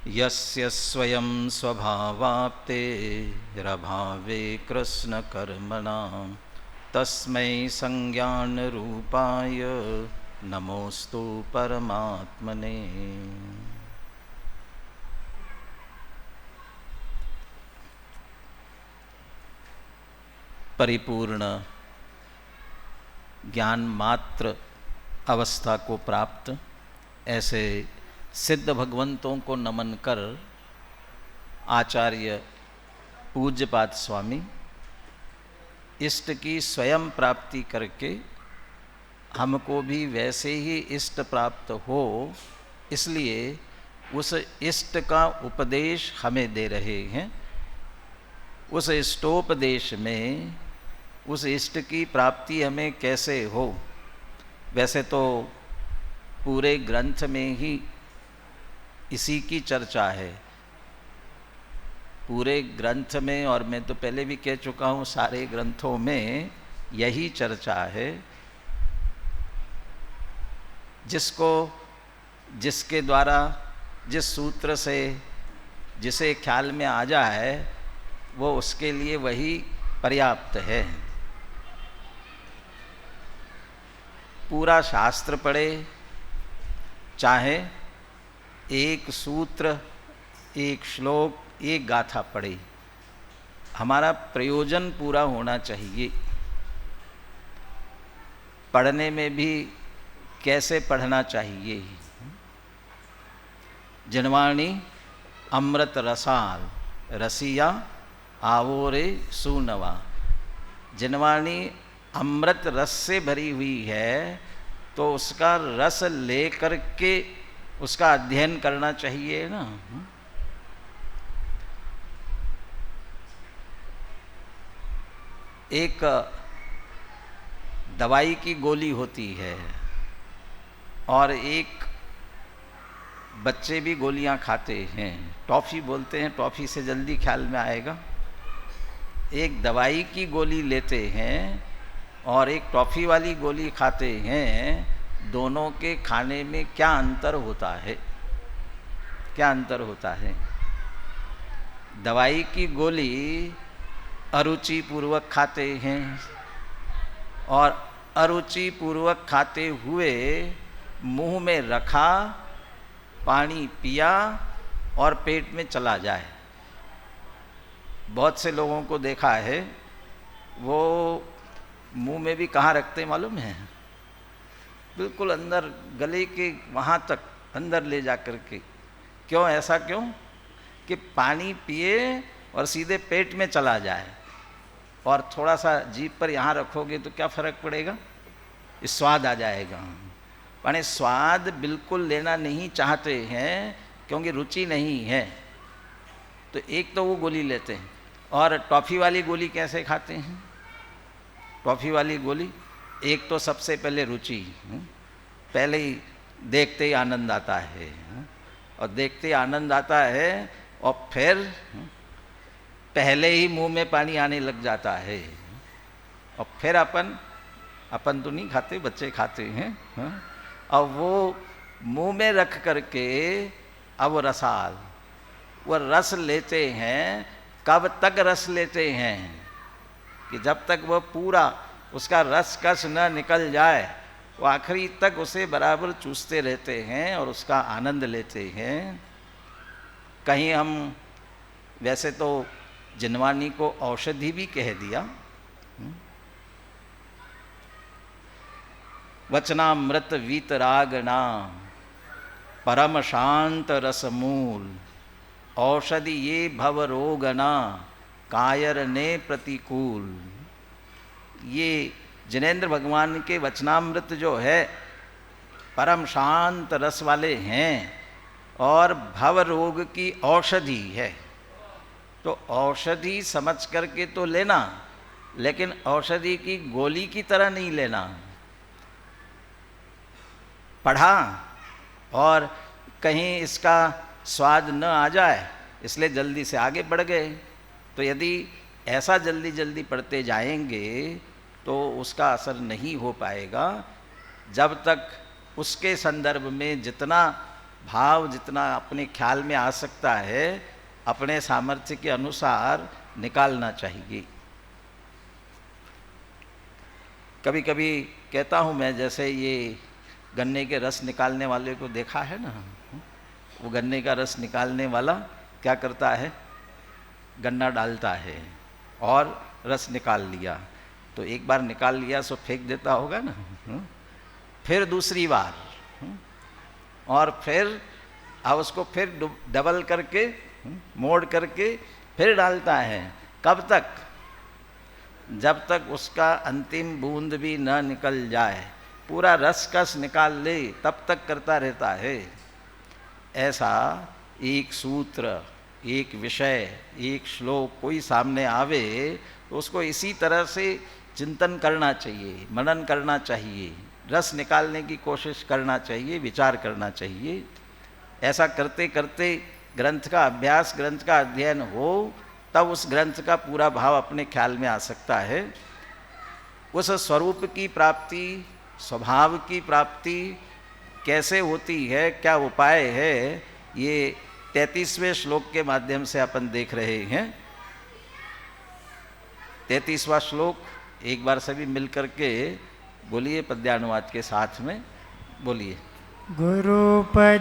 यस्य स्वयं स्वभावाप्ते रभावे कृष्णकर्मणां तस्मै संज्ञानरूपाय नमोस्तु परमात्मने। परिपूर्ण ज्ञान मात्र अवस्था को प्राप्त ऐसे सिद्ध भगवंतों को नमन कर आचार्य पूज्यपाद स्वामी इष्ट की स्वयं प्राप्ति करके हमको भी वैसे ही इष्ट प्राप्त हो, इसलिए उस इष्ट का उपदेश हमें दे रहे हैं। उस इष्टोपदेश में उस इष्ट की प्राप्ति हमें कैसे हो, वैसे तो पूरे ग्रंथ में ही इसी की चर्चा है। पूरे ग्रंथ में, और मैं तो पहले भी कह चुका हूँ, सारे ग्रंथों में यही चर्चा है। जिसके द्वारा जिस सूत्र से जिसे ख्याल में आ जाए वो उसके लिए वही पर्याप्त है। पूरा शास्त्र पढ़े, चाहे एक सूत्र, एक श्लोक, एक गाथा पढ़े, हमारा प्रयोजन पूरा होना चाहिए। पढ़ने में भी कैसे पढ़ना चाहिए। जिनवाणी अमृत रसाल रसिया आवोरे सुनवा। जिनवाणी अमृत रस से भरी हुई है तो उसका रस ले करके उसका अध्ययन करना चाहिए ना। एक दवाई की गोली होती है और एक बच्चे भी गोलियां खाते हैं, टॉफ़ी बोलते हैं, टॉफ़ी से जल्दी ख्याल में आएगा। एक दवाई की गोली लेते हैं और एक टॉफ़ी वाली गोली खाते हैं। दोनों के खाने में क्या अंतर होता है? क्या अंतर होता है? दवाई की गोली अरुचि पूर्वक खाते हैं और अरुचि पूर्वक खाते हुए मुंह में रखा, पानी पिया और पेट में चला जाए। बहुत से लोगों को देखा है, वो मुंह में भी कहाँ रखते मालूम है? बिल्कुल अंदर, गले के वहाँ तक अंदर ले जा कर के। क्यों? ऐसा क्यों? कि पानी पिए और सीधे पेट में चला जाए। और थोड़ा सा जीभ पर यहाँ रखोगे तो क्या फ़र्क पड़ेगा? स्वाद आ जाएगा। माने स्वाद बिल्कुल लेना नहीं चाहते हैं क्योंकि रुचि नहीं है, तो एक तो वो गोली लेते हैं। और टॉफ़ी वाली गोली कैसे खाते हैं? टॉफ़ी वाली गोली, एक तो सबसे पहले रुचि, पहले ही देखते ही आनंद आता है, और देखते ही आनंद आता है और फिर पहले ही मुंह में पानी आने लग जाता है। और फिर अपन तो नहीं खाते, बच्चे खाते हैं। और वो मुंह में रख करके अब रसाल, वो रस लेते हैं। कब तक रस लेते हैं? कि जब तक वह पूरा उसका रस कस न निकल जाए, वो आखिरी तक उसे बराबर चूसते रहते हैं और उसका आनंद लेते हैं। कहीं हम वैसे तो जिनवानी को औषधि भी कह दिया। वचनामृत वीतरागना परम शांत रसमूल औषधि ये भव रोगना कायर ने प्रतिकूल। ये जिनेंद्र भगवान के वचनामृत जो है परम शांत रस वाले हैं और भव रोग की औषधि है। तो औषधि समझ करके तो लेना, लेकिन औषधि की गोली की तरह नहीं लेना। पढ़ा और कहीं इसका स्वाद न आ जाए इसलिए जल्दी से आगे बढ़ गए। तो यदि ऐसा जल्दी जल्दी पढ़ते जाएंगे तो उसका असर नहीं हो पाएगा। जब तक उसके संदर्भ में जितना भाव जितना अपने ख्याल में आ सकता है अपने सामर्थ्य के अनुसार निकालना चाहिए। कभी कभी कहता हूँ मैं, जैसे ये गन्ने के रस निकालने वाले को देखा है ना, वो गन्ने का रस निकालने वाला क्या करता है, गन्ना डालता है और रस निकाल लिया, तो एक बार निकाल लिया सो फेंक देता होगा ना, फिर दूसरी बार, और फिर अब उसको फिर डबल करके मोड़ करके फिर डालता है। कब तक? जब तक उसका अंतिम बूंद भी न निकल जाए, पूरा रस कस निकाल ले, तब तक करता रहता है। ऐसा एक सूत्र, एक विषय, एक श्लोक कोई सामने आवे तो उसको इसी तरह से चिंतन करना चाहिए, मनन करना चाहिए, रस निकालने की कोशिश करना चाहिए, विचार करना चाहिए। ऐसा करते करते ग्रंथ का अभ्यास, ग्रंथ का अध्ययन हो, तब उस ग्रंथ का पूरा भाव अपने ख्याल में आ सकता है। उस स्वरूप की प्राप्ति, स्वभाव की प्राप्ति कैसे होती है, क्या उपाय है, ये 33वें श्लोक के माध्यम से अपन देख रहे हैं। 33वां श्लोक एक बार सभी मिल करके बोलिए, पद्यानुवाद के साथ में बोलिए। गुरुपदेशादभ्यासात्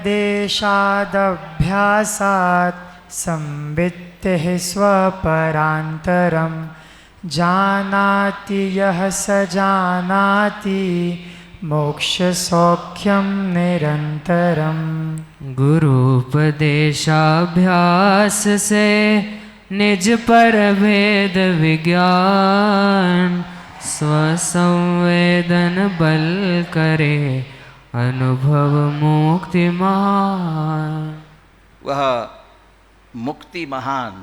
संवित्तिः स्वपरान्तरं जानाति यः स जानाति मोक्षसौख्यं निरन्तरम्। गुरुपदेशाभ्यास से निज पर भेद विज्ञान स्वसंवेदन बल करे अनुभव मुक्ति महान। वह मुक्ति महान,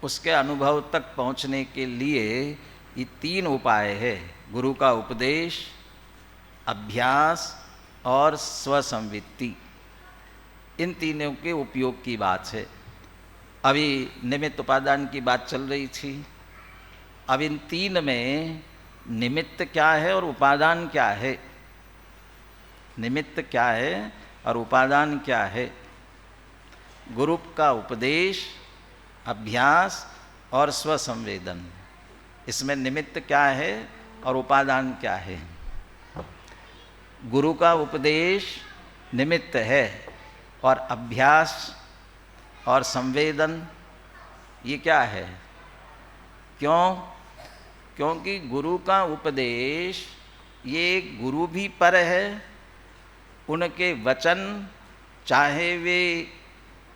उसके अनुभव तक पहुँचने के लिए ये 3 उपाय है, गुरु का उपदेश, अभ्यास और स्वसंवित्ति। इन तीनों के उपयोग की बात है। अभी निमित्त उपादान की बात चल रही थी। अब इन 3 में निमित्त क्या है और उपादान क्या है, निमित्त क्या है और उपादान क्या है। गुरु का उपदेश, अभ्यास और स्वसंवेदन, इसमें निमित्त क्या है और उपादान क्या है। गुरु का उपदेश निमित्त है और अभ्यास और संवेदन ये क्या है? क्यों? क्योंकि गुरु का उपदेश ये गुरु भी पर है, उनके वचन चाहे वे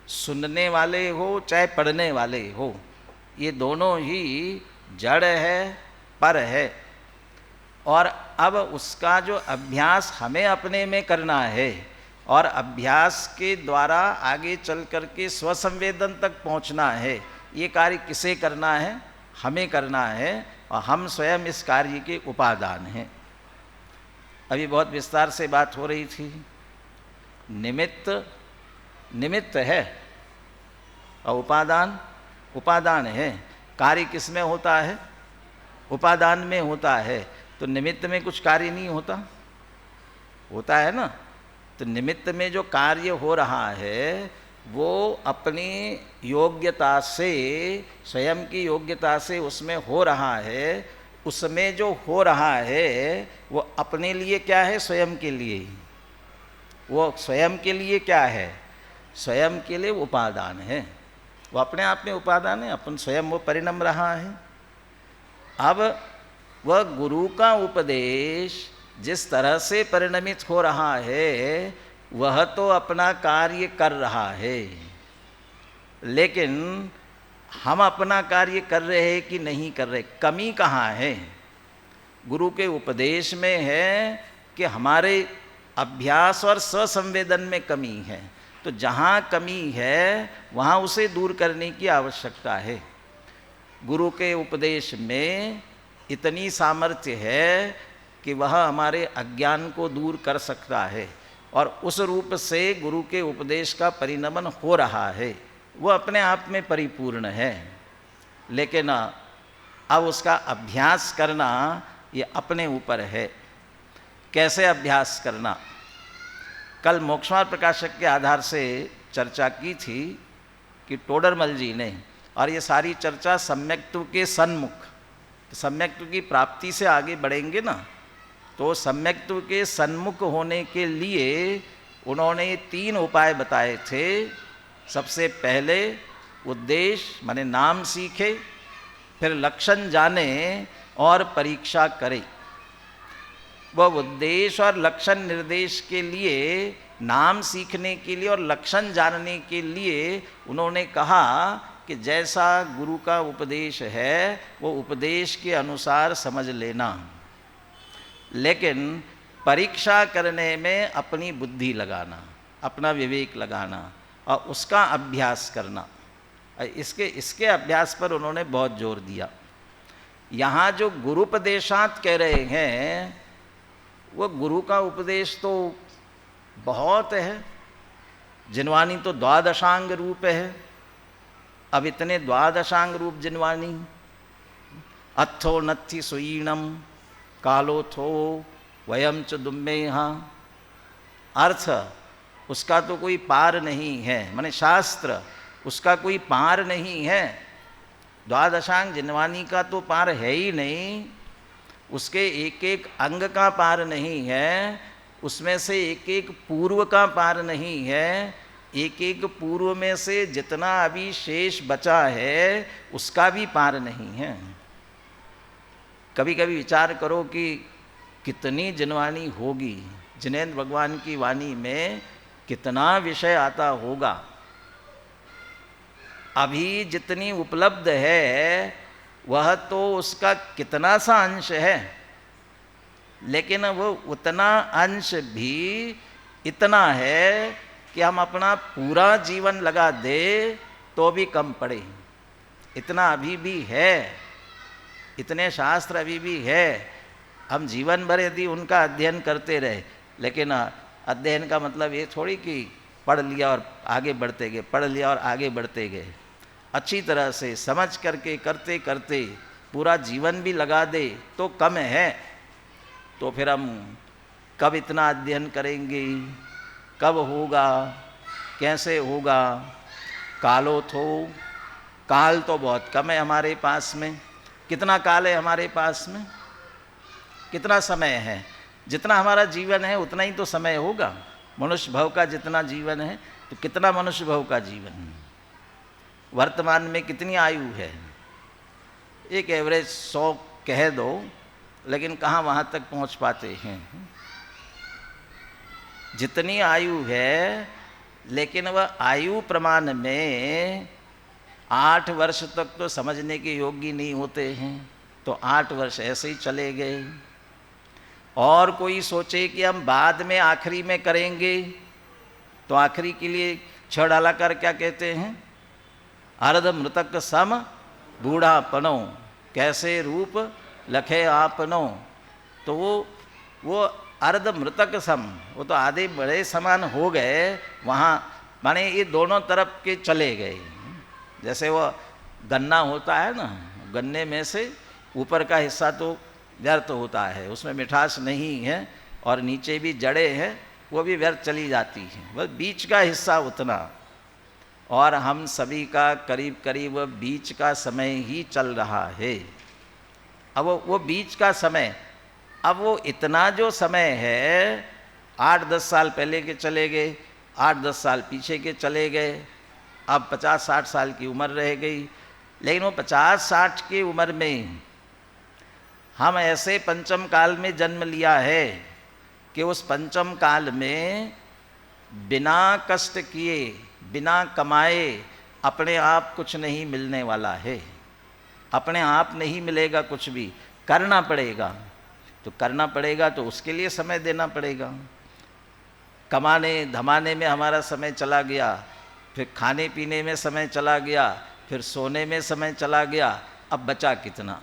सुनने वाले हो चाहे पढ़ने वाले हो, ये दोनों ही जड़ है, पर है। और अब उसका जो अभ्यास हमें अपने में करना है और अभ्यास के द्वारा आगे चल करके स्वसंवेदन तक पहुंचना है, ये कार्य किसे करना है? हमें करना है, और हम स्वयं इस कार्य के उपादान हैं। अभी बहुत विस्तार से बात हो रही थी। निमित्त निमित्त है और उपादान उपादान है। कार्य किस में होता है? उपादान में होता है। तो निमित्त में कुछ कार्य नहीं होता? होता है ना। तो निमित्त में जो कार्य हो रहा है वो अपनी योग्यता से, स्वयं की योग्यता से उसमें हो रहा है। उसमें जो हो रहा है वो अपने लिए क्या है? स्वयं के लिए। वो स्वयं के लिए क्या है? स्वयं के लिए उपादान है। वो अपने आप में उपादान है, अपन स्वयं वो परिणम रहा है। अब वह गुरु का उपदेश जिस तरह से परिणमित हो रहा है वह तो अपना कार्य कर रहा है, लेकिन हम अपना कार्य कर रहे हैं कि नहीं कर रहे? कमी कहाँ है? गुरु के उपदेश में है कि हमारे अभ्यास और स्वसंवेदन में कमी है। तो जहाँ कमी है वहाँ उसे दूर करने की आवश्यकता है। गुरु के उपदेश में इतनी सामर्थ्य है कि वह हमारे अज्ञान को दूर कर सकता है, और उस रूप से गुरु के उपदेश का परिणमन हो रहा है। वो अपने आप में परिपूर्ण है, लेकिन अब उसका अभ्यास करना ये अपने ऊपर है। कैसे अभ्यास करना? कल मोक्षमार्ग प्रकाशक के आधार से चर्चा की थी कि टोडरमल जी ने, और ये सारी चर्चा सम्यक्त्व के सन्मुख, सम्यक्त्व की प्राप्ति से आगे बढ़ेंगे ना, तो सम्यक्त्व के सन्मुख होने के लिए उन्होंने 3 उपाय बताए थे। सबसे पहले उद्देश्य माने नाम सीखे, फिर लक्षण जाने और परीक्षा करे। वह उद्देश्य और लक्षण निर्देश के लिए, नाम सीखने के लिए और लक्षण जानने के लिए उन्होंने कहा कि जैसा गुरु का उपदेश है वो उपदेश के अनुसार समझ लेना, लेकिन परीक्षा करने में अपनी बुद्धि लगाना, अपना विवेक लगाना और उसका अभ्यास करना। इसके अभ्यास पर उन्होंने बहुत जोर दिया। यहाँ जो गुरुपदेशात कह रहे हैं वो गुरु का उपदेश तो बहुत है। जिनवानी तो द्वादशांग रूप है। अब इतने द्वादशांग रूप जिनवानी, अत्थो नत्थि सुईणम कालो थो वयम च दुम्मेहा, अर्थ उसका तो कोई पार नहीं है, माने शास्त्र उसका कोई पार नहीं है। द्वादशांग जिनवानी का तो पार है ही नहीं, उसके एक एक अंग का पार नहीं है, उसमें से एक एक पूर्व का पार नहीं है, एक एक पूर्व में से जितना अभी शेष बचा है उसका भी पार नहीं है। कभी कभी विचार करो कि कितनी जिनवानी होगी, जिनेंद्र भगवान की वाणी में कितना विषय आता होगा। अभी जितनी उपलब्ध है वह तो उसका कितना सा अंश है, लेकिन वो उतना अंश भी इतना है कि हम अपना पूरा जीवन लगा दे तो भी कम पड़े। इतना अभी भी है, इतने शास्त्र अभी भी है। हम जीवन भर यदि उनका अध्ययन करते रहे, लेकिन अध्ययन का मतलब ये थोड़ी कि पढ़ लिया और आगे बढ़ते गए, पढ़ लिया और आगे बढ़ते गए। अच्छी तरह से समझ करके करते करते पूरा जीवन भी लगा दे तो कम है। तो फिर हम कब इतना अध्ययन करेंगे, कब होगा, कैसे होगा। कालो थो, काल तो बहुत कम है हमारे पास में। कितना काल है हमारे पास में, कितना समय है? जितना हमारा जीवन है उतना ही तो समय होगा। मनुष्य भव का जितना जीवन है तो कितना मनुष्य भव का जीवन, वर्तमान में कितनी आयु है? एक एवरेज 100 कह दो, लेकिन कहाँ वहाँ तक पहुँच पाते हैं। जितनी आयु है, लेकिन वह आयु प्रमाण में 8 वर्ष तक तो समझने के योग्य नहीं होते हैं, तो 8 वर्ष ऐसे ही चले गए। और कोई सोचे कि हम बाद में आखिरी में करेंगे, तो आखिरी के लिए 6 डाला कर क्या कहते हैं? अर्ध मृतक सम बूढ़ापनो, कैसे रूप लखे आपनो। तो वो अर्ध मृतक सम, वो तो आधे बड़े समान हो गए वहाँ, माने ये दोनों तरफ के चले गए। जैसे वो गन्ना होता है ना, गन्ने में से ऊपर का हिस्सा तो व्यर्थ होता है, उसमें मिठास नहीं है, और नीचे भी जड़ें हैं वो भी व्यर्थ चली जाती हैं, बस बीच का हिस्सा उतना। और हम सभी का करीब करीब बीच का समय ही चल रहा है। अब वो बीच का समय, अब वो इतना जो समय है 8-10 साल पहले के चले गए, 8-10 साल पीछे के चले गए, अब 50-60 साल की उम्र रह गई। लेकिन वो 50-60 की उम्र में हम ऐसे पंचम काल में जन्म लिया है कि उस पंचम काल में बिना कष्ट किए, बिना कमाए अपने आप कुछ नहीं मिलने वाला है। अपने आप नहीं मिलेगा कुछ भी, करना पड़ेगा। तो करना पड़ेगा तो उसके लिए समय देना पड़ेगा। कमाने धमाने में हमारा समय चला गया, फिर खाने पीने में समय चला गया, फिर सोने में समय चला गया, अब बचा कितना?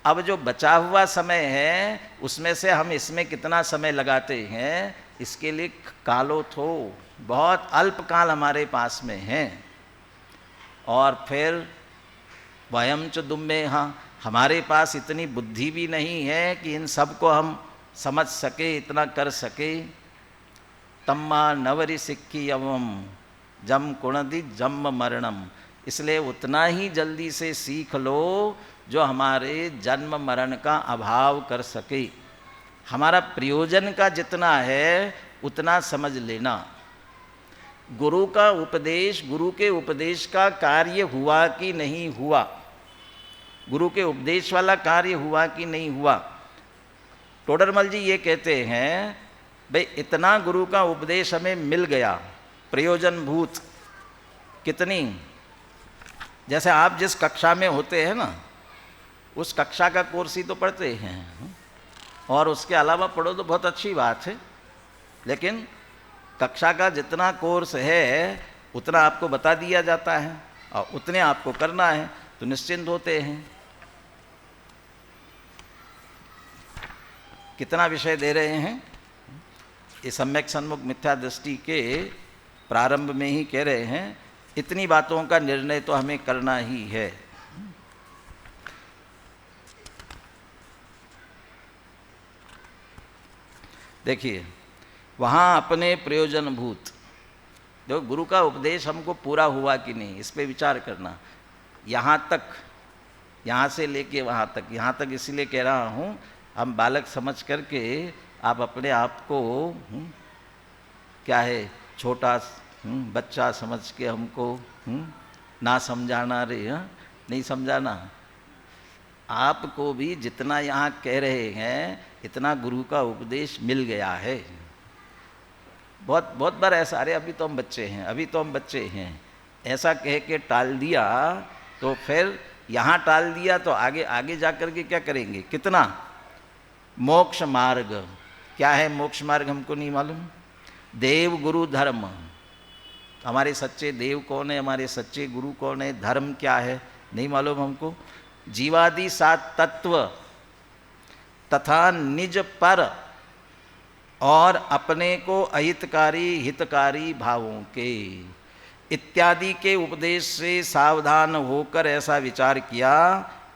अब जो बचा हुआ समय है उसमें से हम इसमें कितना समय लगाते हैं, इसके लिए कालो थो, बहुत अल्प काल हमारे पास में है। और फिर वयम च दुम्मे, हाँ, हमारे पास इतनी बुद्धि भी नहीं है कि इन सब को हम समझ सके, इतना कर सके। तम्मा नवरी सिक्की यवम जम कुणदि जम मरणम। इसलिए उतना ही जल्दी से सीख लो जो हमारे जन्म मरण का अभाव कर सके। हमारा प्रयोजन का जितना है उतना समझ लेना। गुरु का उपदेश, गुरु के उपदेश का कार्य हुआ कि नहीं हुआ, गुरु के उपदेश वाला कार्य हुआ कि नहीं हुआ। टोडरमल जी ये कहते हैं भाई इतना गुरु का उपदेश हमें मिल गया, प्रयोजनभूत कितनी, जैसे आप जिस कक्षा में होते हैं ना उस कक्षा का कोर्स ही तो पढ़ते हैं, और उसके अलावा पढ़ो तो बहुत अच्छी बात है, लेकिन कक्षा का जितना कोर्स है उतना आपको बता दिया जाता है और उतने आपको करना है, तो निश्चिंत होते हैं। कितना विषय दे रहे हैं, ये सम्यक सन्मुख मिथ्या दृष्टि के प्रारंभ में ही कह रहे हैं, इतनी बातों का निर्णय तो हमें करना ही है। देखिए वहाँ अपने प्रयोजनभूत, देखो गुरु का उपदेश हमको पूरा हुआ कि नहीं इस पे विचार करना। यहाँ तक, यहाँ से लेके वहाँ तक, यहाँ तक इसीलिए कह रहा हूँ हम बालक समझ करके आप अपने आप को क्या है छोटा बच्चा समझ के हमको ना समझाना रे, नहीं समझाना। आपको भी जितना यहाँ कह रहे हैं इतना गुरु का उपदेश मिल गया है। बहुत बहुत बार ऐसा, अरे अभी तो हम बच्चे हैं, अभी तो हम बच्चे हैं, ऐसा कह के टाल दिया, तो फिर यहाँ टाल दिया तो आगे आगे जा कर के क्या करेंगे, कितना मोक्ष मार्ग। क्या है मोक्ष मार्ग हमको नहीं मालूम। देव गुरु धर्म, हमारे सच्चे देव कौन है, हमारे सच्चे गुरु कौन है, धर्म क्या है नहीं मालूम हमको। जीवादि सात तत्व तथा निज पर और अपने को अहितकारी हितकारी भावों के इत्यादि के उपदेश से सावधान होकर ऐसा विचार किया,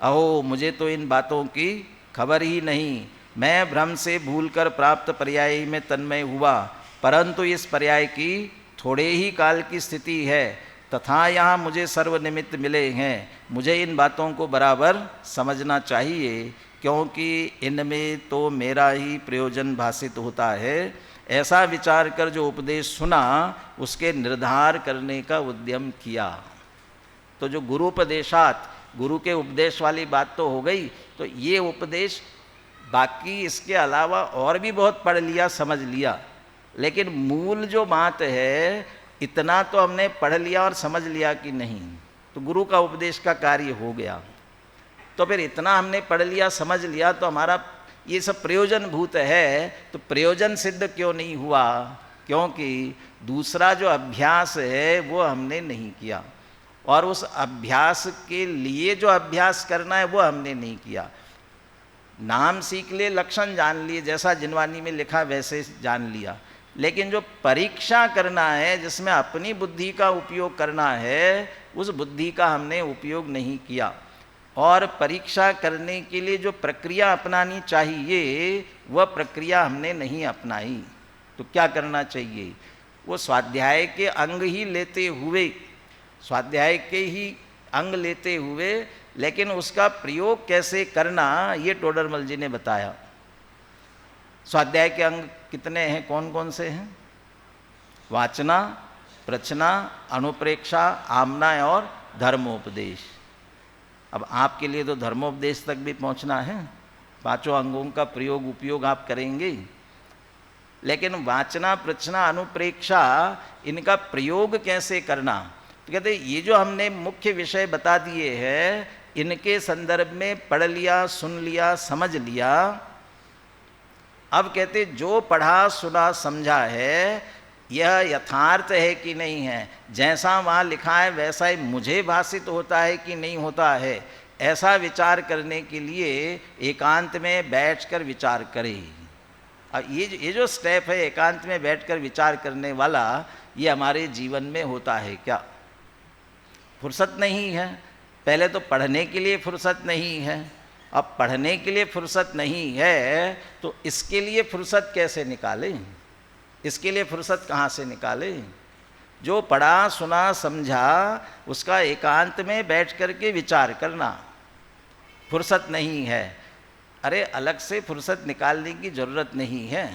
अहो मुझे तो इन बातों की खबर ही नहीं, मैं भ्रम से भूलकर प्राप्त पर्याय में तन्मय हुआ, परंतु इस पर्याय की थोड़े ही काल की स्थिति है, तथा यहाँ मुझे सर्वनिमित्त मिले हैं, मुझे इन बातों को बराबर समझना चाहिए, क्योंकि इनमें तो मेरा ही प्रयोजन भाषित होता है। ऐसा विचार कर जो उपदेश सुना उसके निर्धार करने का उद्यम किया। तो जो गुरुपदेशात, गुरु के उपदेश वाली बात तो हो गई, तो ये उपदेश बाकी इसके अलावा और भी बहुत पढ़ लिया समझ लिया, लेकिन मूल जो बात है इतना तो हमने पढ़ लिया और समझ लिया कि नहीं, तो गुरु का उपदेश का कार्य हो गया। तो फिर इतना हमने पढ़ लिया समझ लिया तो हमारा ये सब प्रयोजन भूत है, तो प्रयोजन सिद्ध क्यों नहीं हुआ, क्योंकि दूसरा जो अभ्यास है वो हमने नहीं किया, और उस अभ्यास के लिए जो अभ्यास करना है वो हमने नहीं किया। नाम सीख लिए, लक्षण जान लिए, जैसा जिनवानी में लिखा वैसे जान लिया, लेकिन जो परीक्षा करना है, जिसमें अपनी बुद्धि का उपयोग करना है, उस बुद्धि का हमने उपयोग नहीं किया। और परीक्षा करने के लिए जो प्रक्रिया अपनानी चाहिए वह प्रक्रिया हमने नहीं अपनाई। तो क्या करना चाहिए, वो स्वाध्याय के अंग ही लेते हुए, स्वाध्याय के ही अंग लेते हुए, लेकिन उसका प्रयोग कैसे करना ये टोडरमल जी ने बताया। स्वाध्याय के अंग कितने हैं, कौन कौन से हैं? वाचना, प्रचना, अनुप्रेक्षा, आमना और धर्मोपदेश। अब आपके लिए तो धर्मोपदेश तक भी पहुंचना है, पांचों अंगों का प्रयोग उपयोग आप करेंगे, लेकिन वाचना, प्रचना, अनुप्रेक्षा, इनका प्रयोग कैसे करना। तो कहते ये जो हमने मुख्य विषय बता दिए हैं, इनके संदर्भ में पढ़ लिया, सुन लिया, समझ लिया। अब कहते जो पढ़ा सुना समझा है यह यथार्थ है कि नहीं है, जैसा वहाँ लिखा है वैसा ही मुझे भाषित होता है कि नहीं होता है, ऐसा विचार करने के लिए एकांत में बैठकर विचार करें। अब ये जो स्टेप है एकांत में बैठकर विचार करने वाला, ये हमारे जीवन में होता है क्या? फुर्सत नहीं है। पहले तो पढ़ने के लिए फुर्सत नहीं है, अब पढ़ने के लिए फुर्सत नहीं है तो इसके लिए फुर्सत कैसे निकालें? इसके लिए फुर्सत कहाँ से निकाले? जो पढ़ा सुना समझा उसका एकांत में बैठ करके विचार करना, फुर्सत नहीं है। अरे अलग से फुर्सत निकालने की ज़रूरत नहीं है।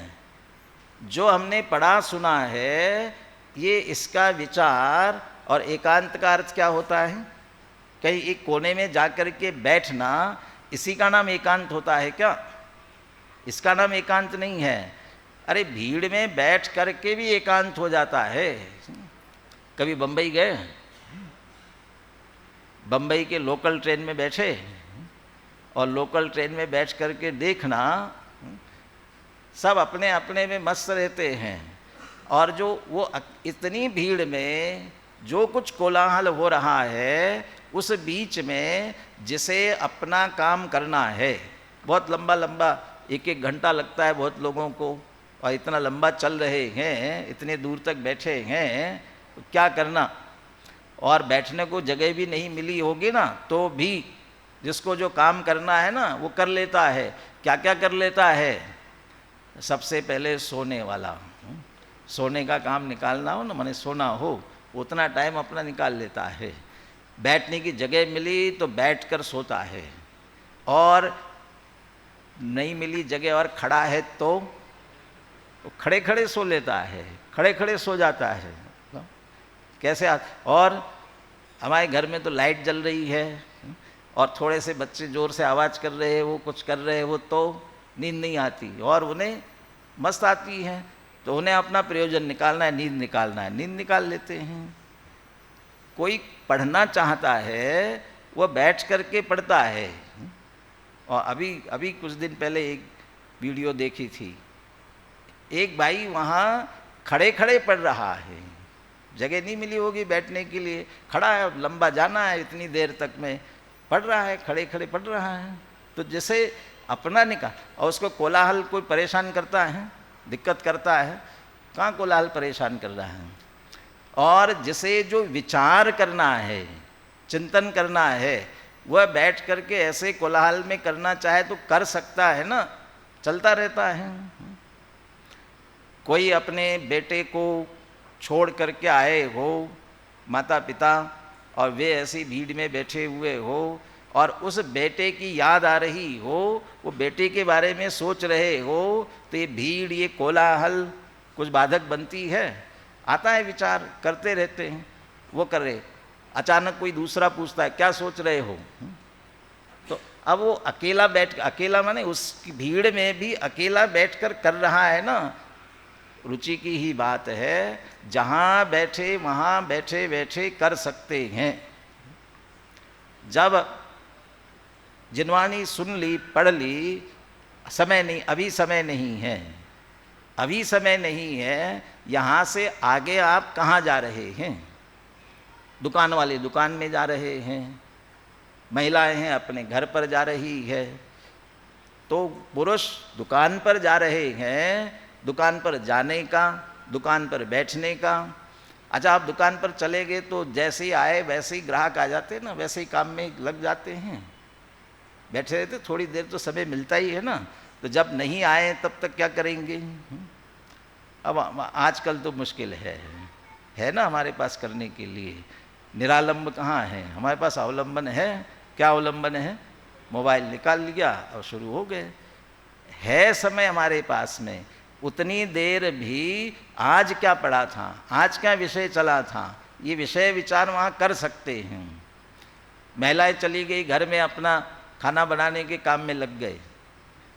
जो हमने पढ़ा सुना है ये इसका विचार, और एकांत का अर्थ क्या होता है? कहीं एक कोने में जा कर के बैठना, इसी का नाम एकांत होता है क्या? इसका नाम एकांत नहीं है। अरे भीड़ में बैठ करके भी एकांत हो जाता है। कभी बम्बई गए? बम्बई के लोकल ट्रेन में बैठे और लोकल ट्रेन में बैठ करके देखना, सब अपने अपने में मस्त रहते हैं, और जो वो इतनी भीड़ में जो कुछ कोलाहल हो रहा है उस बीच में जिसे अपना काम करना है, बहुत लंबा लंबा 1-1 घंटा लगता है बहुत लोगों को, और इतना लंबा चल रहे हैं, इतने दूर तक बैठे हैं, तो क्या करना? और बैठने को जगह भी नहीं मिली होगी ना, तो भी जिसको जो काम करना है ना वो कर लेता है। क्या क्या कर लेता है? सबसे पहले सोने वाला, सोने का काम निकालना हो ना, माने सोना हो, उतना टाइम अपना निकाल लेता है। बैठने की जगह मिली तो बैठकर सोता है, और नहीं मिली जगह और खड़ा है तो खड़े खड़े सो लेता है, खड़े खड़े सो जाता है। कैसे? और हमारे घर में तो लाइट जल रही है और थोड़े से बच्चे ज़ोर से आवाज़ कर रहे हैं, वो कुछ कर रहे हैं, वो तो नींद नहीं आती, और उन्हें मस्त आती है, तो उन्हें अपना प्रयोजन निकालना है, नींद निकालना है, नींद निकाल लेते हैं। कोई पढ़ना चाहता है वह बैठ करके पढ़ता है। और अभी कुछ दिन पहले एक वीडियो देखी थी, एक भाई वहाँ खड़े खड़े पढ़ रहा है, जगह नहीं मिली होगी बैठने के लिए, खड़ा है, लंबा जाना है, इतनी देर तक में पढ़ रहा है, खड़े खड़े पढ़ रहा है। तो जैसे अपना निकाल, और उसको कोलाहल कोई परेशान करता है, दिक्कत करता है? कहाँ कोलाहल परेशान कर रहा है? और जिसे जो विचार करना है, चिंतन करना है, वह बैठ करके ऐसे कोलाहल में करना चाहे तो कर सकता है ना, चलता रहता है। कोई अपने बेटे को छोड़ करके आए हो माता पिता, और वे ऐसी भीड़ में बैठे हुए हो, और उस बेटे की याद आ रही हो, वो बेटे के बारे में सोच रहे हो, तो ये भीड़, ये कोलाहल कुछ बाधक बनती है? आता है विचार, करते रहते हैं, वो कर रहे। अचानक कोई दूसरा पूछता है क्या सोच रहे हो, तो अब वो अकेला अकेला माने उस भीड़ में भी अकेला बैठकर कर रहा है ना। रुचि की ही बात है, जहाँ बैठे वहाँ बैठे बैठे कर सकते हैं। जब जिनवानी सुन ली, पढ़ ली, समय नहीं, अभी समय नहीं है, अभी समय नहीं है। यहाँ से आगे आप कहाँ जा रहे हैं? दुकान वाले दुकान में जा रहे हैं, महिलाएं हैं अपने घर पर जा रही है, तो पुरुष दुकान पर जा रहे हैं, दुकान पर जाने का, दुकान पर बैठने का। अच्छा, आप दुकान पर चले गए तो जैसे ही आए वैसे ही ग्राहक आ जाते हैं ना, वैसे ही काम में लग जाते हैं। बैठे रहते थोड़ी देर तो समय मिलता ही है ना, तो जब नहीं आए तब तक क्या करेंगे? अब आजकल तो मुश्किल है ना हमारे पास करने के लिए। निरालंब कहाँ है, हमारे पास अवलंबन है। क्या अवलंबन है? मोबाइल निकाल लिया और शुरू हो गए। है समय हमारे पास में, उतनी देर भी आज क्या पढ़ा था, आज क्या विषय चला था, ये विषय विचार वहाँ कर सकते हैं। महिलाएं चली गई घर में, अपना खाना बनाने के काम में लग गए,